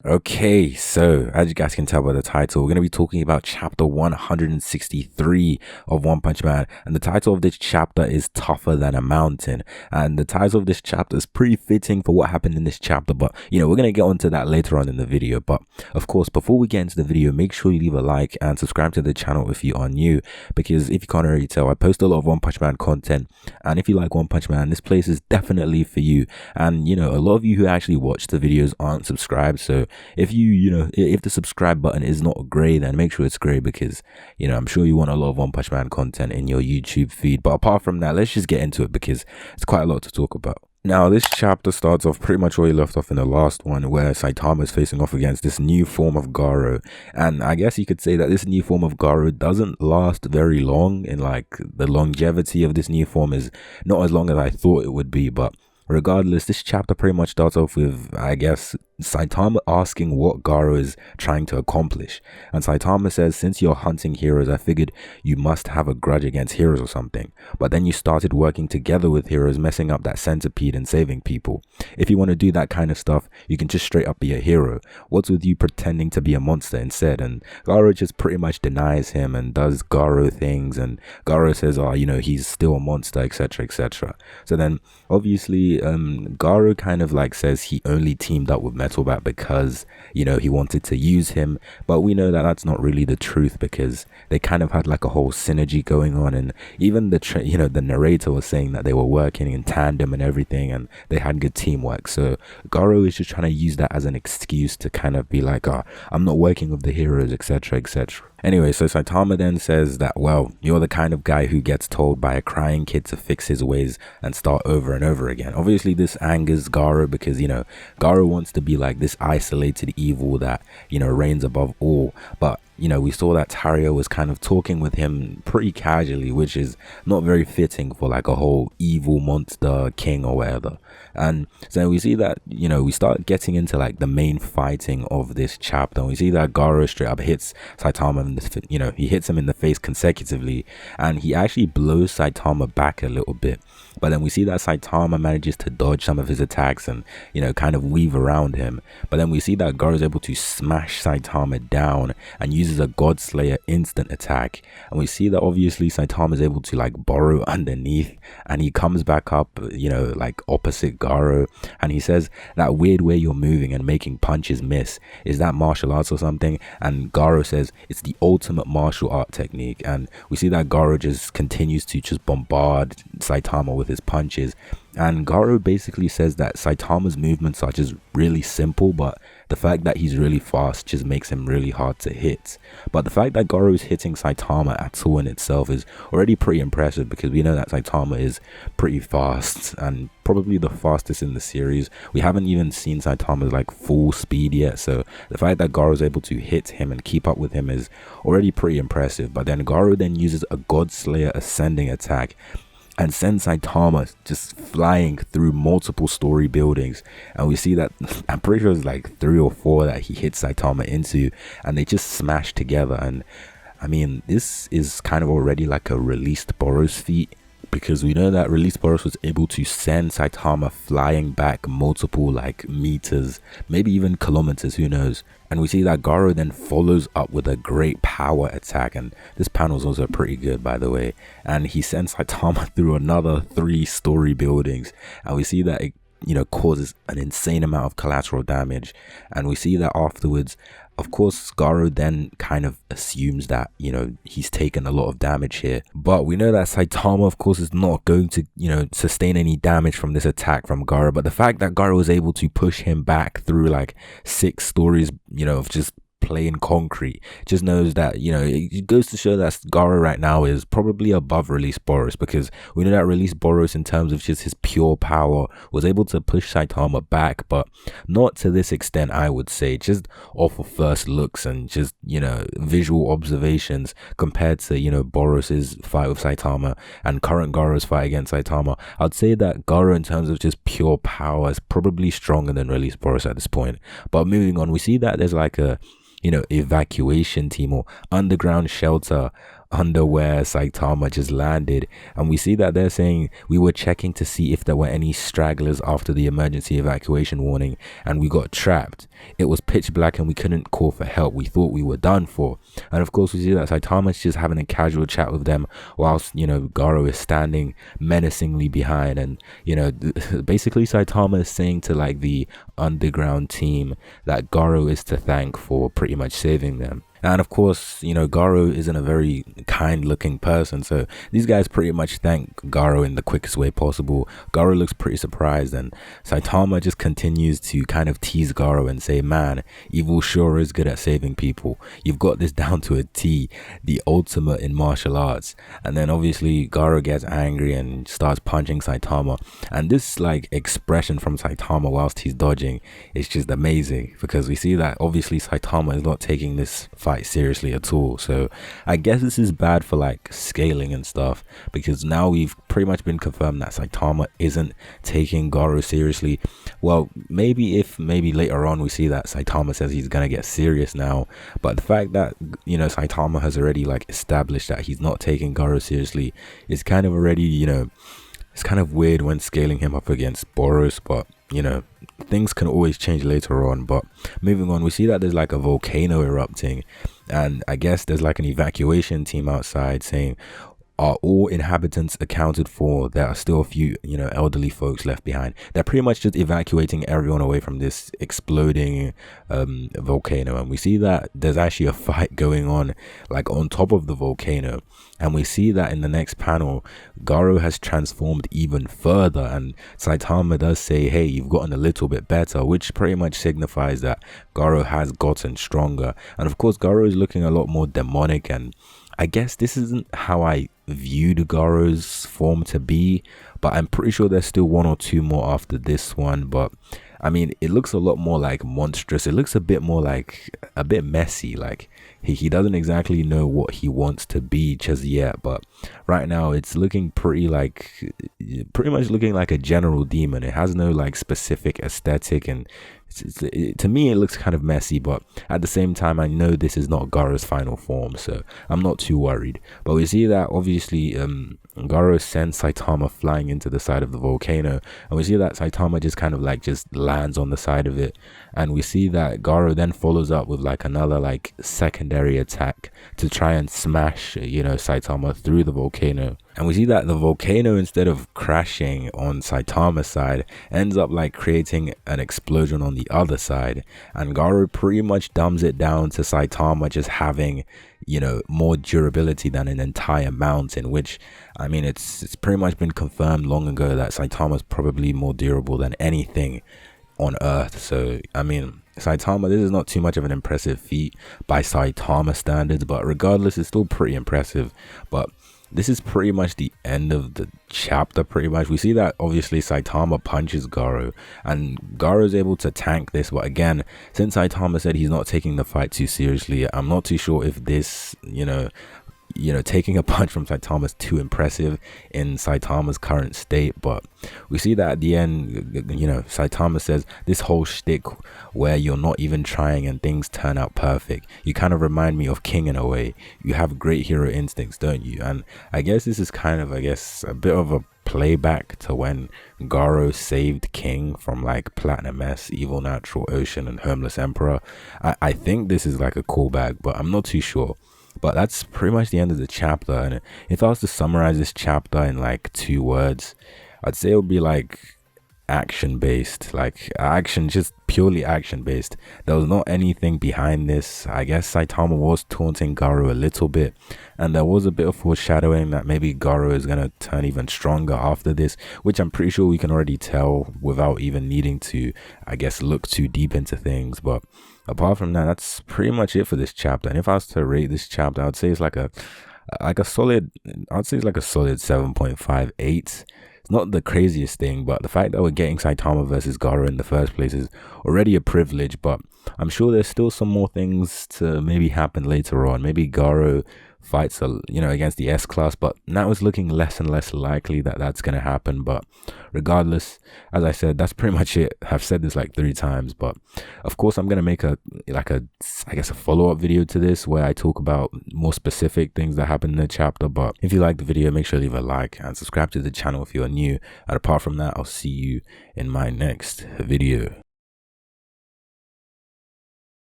Okay, so as you guys can tell by the title, we're going to be talking about chapter 163 of One Punch Man. And the title of this chapter is Tougher Than a Mountain. And the title of this chapter is pretty fitting for what happened in this chapter. But, we're going to get onto that later on in the video. But, of course, before we get into the video, make sure you leave a like and subscribe to the channel if you are new. Because if you can't already tell, I post a lot of One Punch Man content. And if you like One Punch Man, this place is definitely for you. And, a lot of you who actually watch the videos aren't subscribed. So if if the subscribe button is not gray, then make sure it's gray because I'm sure you want a lot of One Punch Man content in your YouTube feed. But apart from that, let's just get into it because it's quite a lot to talk about. Now, this chapter starts off pretty much where you left off in the last one, where Saitama is facing off against this new form of Garou. And I guess you could say that this new form of Garou doesn't last very long, and like the longevity of this new form is not as long as I thought it would be. But regardless, this chapter pretty much starts off with, I guess, Saitama asking what Garou is trying to accomplish. And Saitama says, since you're hunting heroes, I figured you must have a grudge against heroes or something. But then you started working together with heroes, messing up that centipede and saving people. If you want to do that kind of stuff, you can just straight up be a hero. What's with you pretending to be a monster instead? And Garou just pretty much denies him and does Garou things. And Garou says, he's still a monster, etc, etc. So then, obviously, Garou kind of like says he only teamed up with Metalbat because he wanted to use him, but we know that that's not really the truth because they kind of had like a whole synergy going on, and even the narrator was saying that they were working in tandem and everything and they had good teamwork. So Garou is just trying to use that as an excuse to kind of be like, I'm not working with the heroes, etc, etc. Anyway, so Saitama then says that, well, you're the kind of guy who gets told by a crying kid to fix his ways and start over and over again. Obviously, this angers Garou because, Garou wants to be like this isolated evil that, reigns above all. But, we saw that Tario was kind of talking with him pretty casually, which is not very fitting for like a whole evil monster king or whatever. And so we see that, we start getting into like the main fighting of this chapter. And we see that Garou straight up hits Saitama in the, he hits him in the face consecutively, and he actually blows Saitama back a little bit. But then we see that Saitama manages to dodge some of his attacks and, kind of weave around him. But then we see that Garou is able to smash Saitama down and uses a God Slayer instant attack. And we see that obviously Saitama is able to like borrow underneath, and he comes back up, like opposite Garou, and he says that weird way you're moving and making punches miss, is that martial arts or something? And Garou says it's the ultimate martial art technique. And we see that Garou just continues to just bombard Saitama with his punches, and Garou basically says that Saitama's movements are just really simple, but the fact that he's really fast just makes him really hard to hit. But the fact that Garou is hitting Saitama at all in itself is already pretty impressive because we know that Saitama is pretty fast and probably the fastest in the series. We haven't even seen Saitama's like full speed yet, so the fact that Garou is able to hit him and keep up with him is already pretty impressive. But then Garou then uses a God Slayer ascending attack and sends Saitama just flying through multiple story buildings. And we see that, I'm pretty sure it's like 3 or 4 that he hits Saitama into, and they just smash together. And I mean, this is kind of already like a released Boros feat, because we know that Release Boros was able to send Saitama flying back multiple like meters, maybe even kilometers, who knows. And we see that Garou then follows up with a great power attack, and this panel is also pretty good, by the way. And he sends Saitama through another 3 story buildings, and we see that it causes an insane amount of collateral damage. And we see that afterwards, of course, Garou then kind of assumes that, he's taken a lot of damage here. But we know that Saitama, of course, is not going to, sustain any damage from this attack from Garou. But the fact that Garou was able to push him back through like 6 stories, of just plain concrete, just knows that, it goes to show that Garou right now is probably above Release Boros, because we know that Release Boros, in terms of just his pure power, was able to push Saitama back, but not to this extent, I would say, just off of first looks and just, visual observations compared to, Boros's fight with Saitama and current Garou's fight against Saitama. I'd say that Garou, in terms of just pure power, is probably stronger than Release Boros at this point. But moving on, we see that there's like a evacuation team or underground shelter under where Saitama just landed, and we see that they're saying we were checking to see if there were any stragglers after the emergency evacuation warning, and we got trapped. It was pitch black and we couldn't call for help. We thought we were done for. And of course we see that Saitama's just having a casual chat with them, whilst Garou is standing menacingly behind. And basically Saitama is saying to like the underground team that Garou is to thank for pretty much saving them. And of course, Garou isn't a very kind looking person, so these guys pretty much thank Garou in the quickest way possible. Garou looks pretty surprised, and Saitama just continues to kind of tease Garou and say, man, evil sure is good at saving people. You've got this down to a T, the ultimate in martial arts. And then obviously Garou gets angry and starts punching Saitama, and this like expression from Saitama whilst he's dodging is just amazing, because we see that obviously Saitama is not taking this fight seriously at all. So I guess this is bad for like scaling and stuff, because now we've pretty much been confirmed that Saitama isn't taking Garou seriously. Well, maybe later on we see that Saitama says he's gonna get serious now, but the fact that Saitama has already like established that he's not taking Garou seriously is kind of already it's kind of weird when scaling him up against Boros, but things can always change later on. But moving on, we see that there's like a volcano erupting, and I guess there's like an evacuation team outside saying, are all inhabitants accounted for? There are still a few elderly folks left behind. They're pretty much just evacuating everyone away from this exploding volcano. And we see that there's actually a fight going on like on top of the volcano, and we see that in the next panel Garou has transformed even further, and Saitama does say, hey, you've gotten a little bit better, which pretty much signifies that Garou has gotten stronger. And of course Garou is looking a lot more demonic, and I guess this isn't how I viewed Garou's form to be, but I'm pretty sure there's still one or two more after this one. But I mean, it looks a lot more like monstrous. It looks a bit more like a bit messy. Like he doesn't exactly know what he wants to be just yet, but right now it's looking pretty much looking like a general demon. It has no like specific aesthetic, and to me it looks kind of messy, but at the same time I know this is not Garou's final form, so I'm not too worried. But we see that obviously Garou sends Saitama flying into the side of the volcano, and we see that Saitama just kind of like just lands on the side of it, and we see that Garou then follows up with like another like secondary attack to try and smash Saitama through the volcano. And we see that the volcano, instead of crashing on Saitama's side, ends up like creating an explosion on the other side, and Garou pretty much dumbs it down to Saitama just having more durability than an entire mountain, which I mean it's pretty much been confirmed long ago that Saitama's probably more durable than anything on Earth. So I mean, Saitama, this is not too much of an impressive feat by Saitama standards, but regardless it's still pretty impressive. But this is pretty much the end of the chapter. Pretty much we see that obviously Saitama punches Garou, and Garou is able to tank this, but again, since Saitama said he's not taking the fight too seriously, I'm not too sure if this taking a punch from Saitama is too impressive in Saitama's current state. But we see that at the end, Saitama says this whole shtick where you're not even trying and things turn out perfect, you kind of remind me of King in a way. You have great hero instincts, don't you? And I guess this is kind of a bit of a playback to when Garou saved King from like Platinum S, Evil Natural Ocean, and Homeless Emperor. I think this is like a callback, but I'm not too sure. But that's pretty much the end of the chapter, and if I was to summarize this chapter in like 2 words, I'd say it would be like action based, just purely action based. There was not anything behind this. I guess Saitama was taunting Garou a little bit, and there was a bit of foreshadowing that maybe Garou is gonna turn even stronger after this, which I'm pretty sure we can already tell without even needing to, I guess, look too deep into things. But apart from that, that's pretty much it for this chapter. And if I was to rate this chapter, I'd say it's like a solid 7.58. It's not the craziest thing, but the fact that we're getting Saitama versus Garou in the first place is already a privilege. But I'm sure there's still some more things to maybe happen later on. Maybe Garou fights, you know, against the S class, but now it's looking less and less likely that that's going to happen. But regardless, as I said, that's pretty much it. I've said this like 3 times, but of course I'm going to make a follow-up video to this where I talk about more specific things that happen in the chapter. But if you like the video, make sure to leave a like and subscribe to the channel if you're new. And apart from that, I'll see you in my next video.